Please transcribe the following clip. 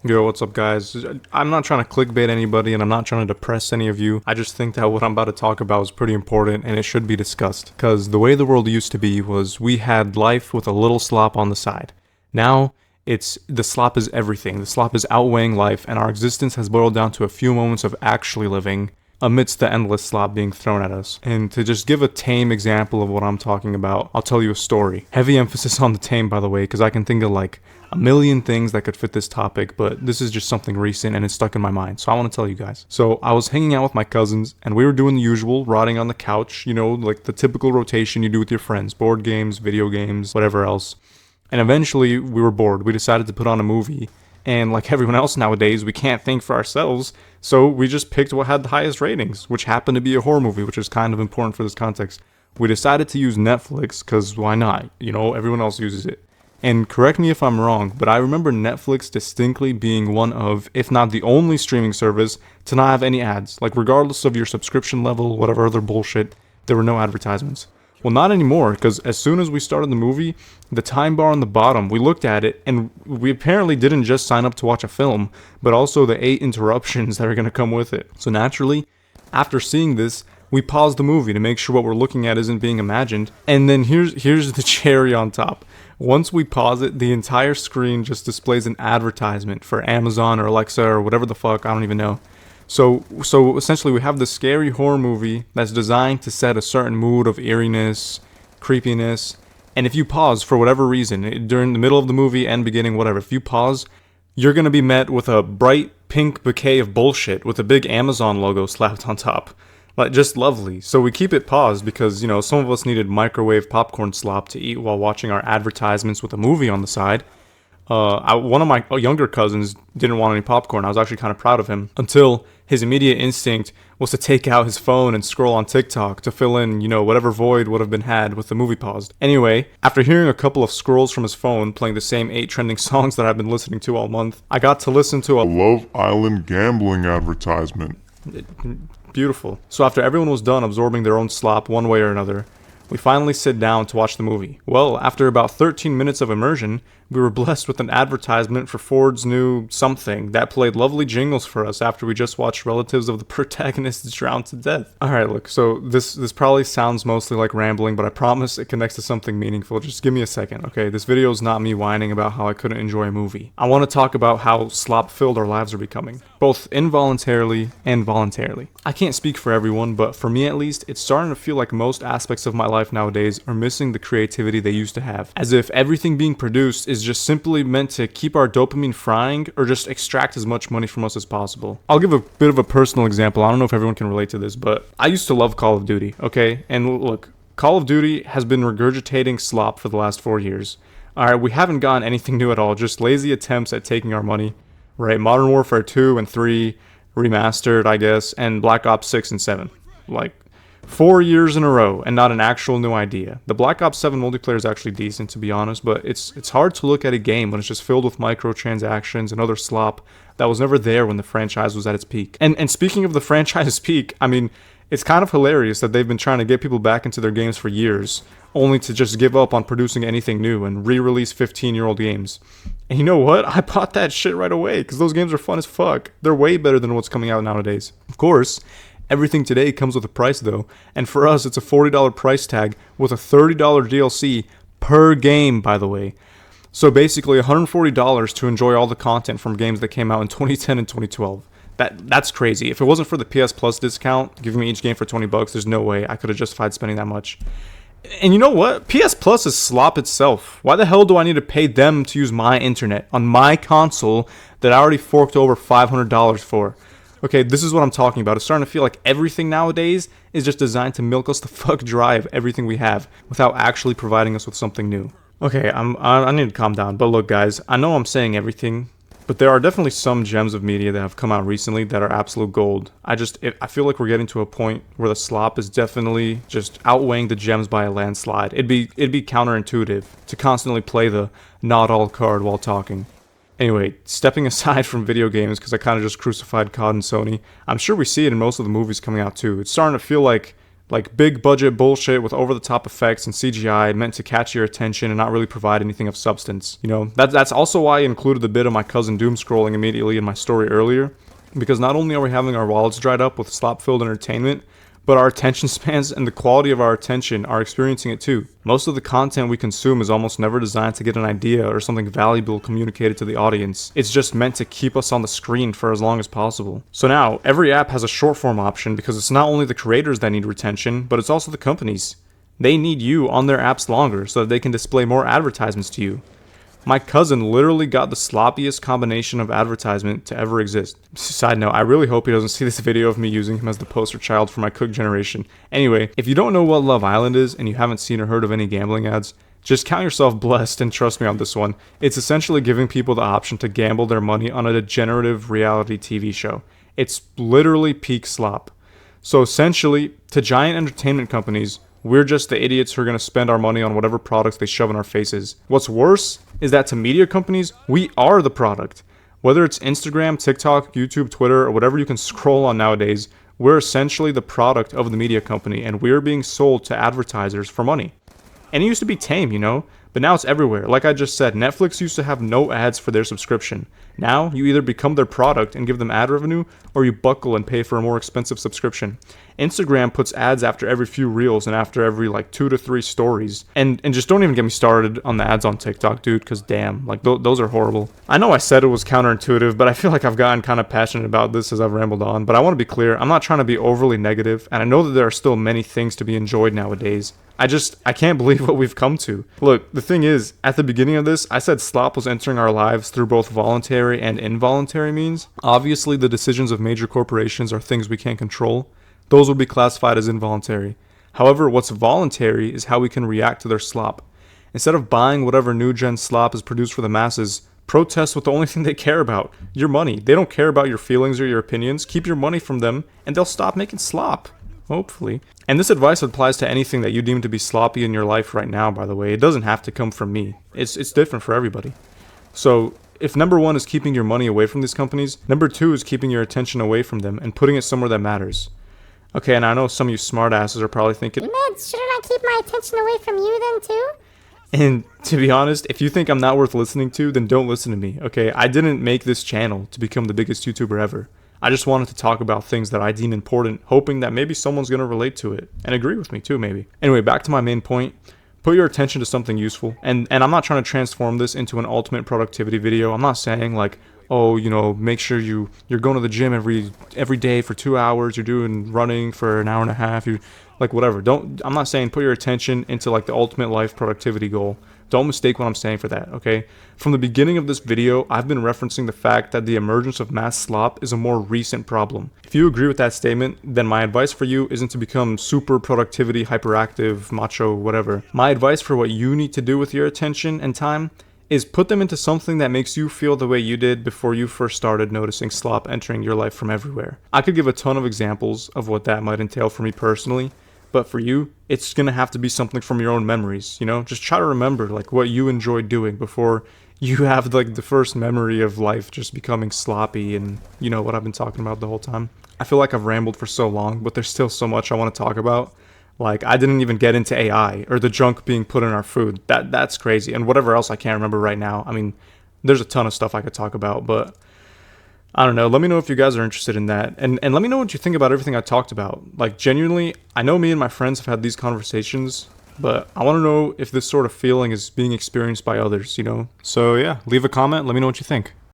Yo, what's up, guys? I'm not trying to clickbait anybody and I'm not trying to depress any of you. I just think that what I'm about to talk about is pretty important and it should be discussed. Because the way the world used to be was we had life with a little slop on the side. Now, it's the slop is everything. The slop is outweighing life and our existence has boiled down to a few moments of actually living amidst the endless slop being thrown at us. And to just give a tame example of what I'm talking about, I'll tell you a story. Heavy emphasis on the tame, by the way, because I can think of like a million things that could fit this topic, but this is just something recent and it's stuck in my mind, so I want to tell you guys. So I was hanging out with my cousins and we were doing the usual, rotting on the couch, you know, like the typical rotation you do with your friends, board games, video games, whatever else. And eventually we were bored. We decided to put on a movie. And like everyone else nowadays, we can't think for ourselves, so we just picked what had the highest ratings, which happened to be a horror movie, which is kind of important for this context. We decided to use Netflix, because why not? You know, everyone else uses it. And correct me if I'm wrong, but I remember Netflix distinctly being one of, if not the only streaming service, to not have any ads. Like regardless of your subscription level, whatever other bullshit, there were no advertisements. Well, not anymore, because as soon as we started the movie, the time bar on the bottom, we looked at it, and we apparently didn't just sign up to watch a film, but also the 8 interruptions that are going to come with it. So naturally, after seeing this, we paused the movie to make sure what we're looking at isn't being imagined, and then here's the cherry on top. Once we pause it, the entire screen just displays an advertisement for Amazon or Alexa or whatever the fuck, I don't even know. So essentially we have the scary horror movie that's designed to set a certain mood of eeriness, creepiness, and if you pause for whatever reason, during the middle of the movie and beginning, whatever, if you pause, you're gonna be met with a bright pink bouquet of bullshit with a big Amazon logo slapped on top. Like, just lovely. So we keep it paused because, you know, some of us needed microwave popcorn slop to eat while watching our advertisements with a movie on the side. One of my younger cousins didn't want any popcorn. I was actually kind of proud of him until his immediate instinct was to take out his phone and scroll on TikTok to fill in, you know, whatever void would have been had with the movie paused. Anyway, after hearing a couple of scrolls from his phone playing the same 8 trending songs that I've been listening to all month, I got to listen to a Love Island gambling advertisement. Beautiful. So after everyone was done absorbing their own slop one way or another, we finally sit down to watch the movie. Well, after about 13 minutes of immersion, we were blessed with an advertisement for Ford's new something that played lovely jingles for us after we just watched relatives of the protagonists drown to death. Alright, look, so this probably sounds mostly like rambling, but I promise it connects to something meaningful. Just give me a second, okay? This video is not me whining about how I couldn't enjoy a movie. I want to talk about how slop-filled our lives are becoming, both involuntarily and voluntarily. I can't speak for everyone, but for me at least, it's starting to feel like most aspects of my life nowadays are missing the creativity they used to have. As if everything being produced is just simply meant to keep our dopamine frying or just extract as much money from us as possible. I'll give a bit of a personal example. I don't know if everyone can relate to this, but I used to love Call of Duty, okay? And look, Call of Duty has been regurgitating slop for the last 4 years. Alright, we haven't gotten anything new at all, just lazy attempts at taking our money. Right, Modern Warfare 2 and 3, remastered, I guess, and Black Ops 6 and 7. Like, 4 years in a row, and not an actual new idea. The Black Ops 7 multiplayer is actually decent, to be honest, but it's hard to look at a game when it's just filled with microtransactions and other slop that was never there when the franchise was at its peak. And speaking of the franchise's peak, I mean, it's kind of hilarious that they've been trying to get people back into their games for years, only to just give up on producing anything new and re-release 15-year-old games. And you know what? I bought that shit right away, because those games are fun as fuck. They're way better than what's coming out nowadays. Of course, everything today comes with a price though, and for us it's a $40 price tag with a $30 DLC per game, by the way. So basically $140 to enjoy all the content from games that came out in 2010 and 2012. That's crazy. If it wasn't for the PS Plus discount, giving me each game for $20, there's no way I could have justified spending that much. And you know what? PS Plus is slop itself. Why the hell do I need to pay them to use my internet on my console that I already forked over $500 for? Okay, this is what I'm talking about. It's starting to feel like everything nowadays is just designed to milk us the fuck dry of everything we have without actually providing us with something new. Okay, I need to calm down. But look, guys, I know I'm saying everything, but there are definitely some gems of media that have come out recently that are absolute gold. I feel like we're getting to a point where the slop is definitely just outweighing the gems by a landslide. It'd be counterintuitive to constantly play the not all card while talking. Anyway, stepping aside from video games, because I kind of just crucified COD and Sony, I'm sure we see it in most of the movies coming out too. It's starting to feel like Like big budget bullshit with over the top effects and CGI meant to catch your attention and not really provide anything of substance. You know, that's also why I included a bit of my cousin doom scrolling immediately in my story earlier, because not only are we having our wallets dried up with slop-filled entertainment, but our attention spans and the quality of our attention are experiencing it too. Most of the content we consume is almost never designed to get an idea or something valuable communicated to the audience. It's just meant to keep us on the screen for as long as possible. So now, every app has a short form option because it's not only the creators that need retention, but it's also the companies. They need you on their apps longer so that they can display more advertisements to you. My cousin literally got the sloppiest combination of advertisement to ever exist. Side note, I really hope he doesn't see this video of me using him as the poster child for my cook generation. Anyway, if you don't know what Love Island is and you haven't seen or heard of any gambling ads, just count yourself blessed and trust me on this one. It's essentially giving people the option to gamble their money on a degenerative reality TV show. It's literally peak slop. So essentially, to giant entertainment companies, we're just the idiots who are going to spend our money on whatever products they shove in our faces. What's worse is that to media companies, we are the product. Whether it's Instagram, TikTok, YouTube, Twitter, or whatever you can scroll on nowadays, we're essentially the product of the media company, and we're being sold to advertisers for money. And it used to be tame, you know? But now it's everywhere. Like I just said, Netflix used to have no ads for their subscription. Now, you either become their product and give them ad revenue, or you buckle and pay for a more expensive subscription. Instagram puts ads after every few reels and after every 2 to 3 stories. And just don't even get me started on the ads on TikTok, dude, because damn, those are horrible. I know I said it was counterintuitive, but I feel like I've gotten kind of passionate about this as I've rambled on. But I want to be clear, I'm not trying to be overly negative, and I know that there are still many things to be enjoyed nowadays. I can't believe what we've come to. Look, the thing is, at the beginning of this, I said slop was entering our lives through both voluntary and involuntary means. Obviously, the decisions of major corporations are things we can't control. Those will be classified as involuntary. However, what's voluntary is how we can react to their slop. Instead of buying whatever new gen slop is produced for the masses, protest with the only thing they care about, your money. They don't care about your feelings or your opinions. Keep your money from them, and they'll stop making slop. Hopefully. And this advice applies to anything that you deem to be sloppy in your life right now, by the way. It doesn't have to come from me. It's different for everybody. So, if number 1 is keeping your money away from these companies, number 2 is keeping your attention away from them and putting it somewhere that matters. Okay, and I know some of you smartasses are probably thinking, Man, shouldn't I keep my attention away from you then too? and to be honest, if you think I'm not worth listening to, then don't listen to me, okay? I didn't make this channel to become the biggest YouTuber ever. I just wanted to talk about things that I deem important, hoping that maybe someone's going to relate to it and agree with me too, maybe. Anyway, back to my main point. Put your attention to something useful. And I'm not trying to transform this into an ultimate productivity video. I'm not saying oh, make sure you're going to the gym every day for 2 hours, you're doing running for an hour and a half, you whatever. I'm not saying put your attention into the ultimate life productivity goal. Don't mistake what I'm saying for that, okay? From the beginning of this video, I've been referencing the fact that the emergence of mass slop is a more recent problem. If you agree with that statement, then my advice for you isn't to become super productivity, hyperactive, macho, whatever. My advice for what you need to do with your attention and time is put them into something that makes you feel the way you did before you first started noticing slop entering your life from everywhere. I could give a ton of examples of what that might entail for me personally, but for you, it's gonna have to be something from your own memories, Just try to remember, what you enjoyed doing before you have, the first memory of life just becoming sloppy and, what I've been talking about the whole time. I feel like I've rambled for so long, but there's still so much I want to talk about. I didn't even get into AI or the junk being put in our food. That's crazy. And whatever else I can't remember right now. I mean, there's a ton of stuff I could talk about, but I don't know. Let me know if you guys are interested in that. And let me know what you think about everything I talked about. Genuinely, I know me and my friends have had these conversations, but I want to know if this sort of feeling is being experienced by others, So yeah, leave a comment. Let me know what you think.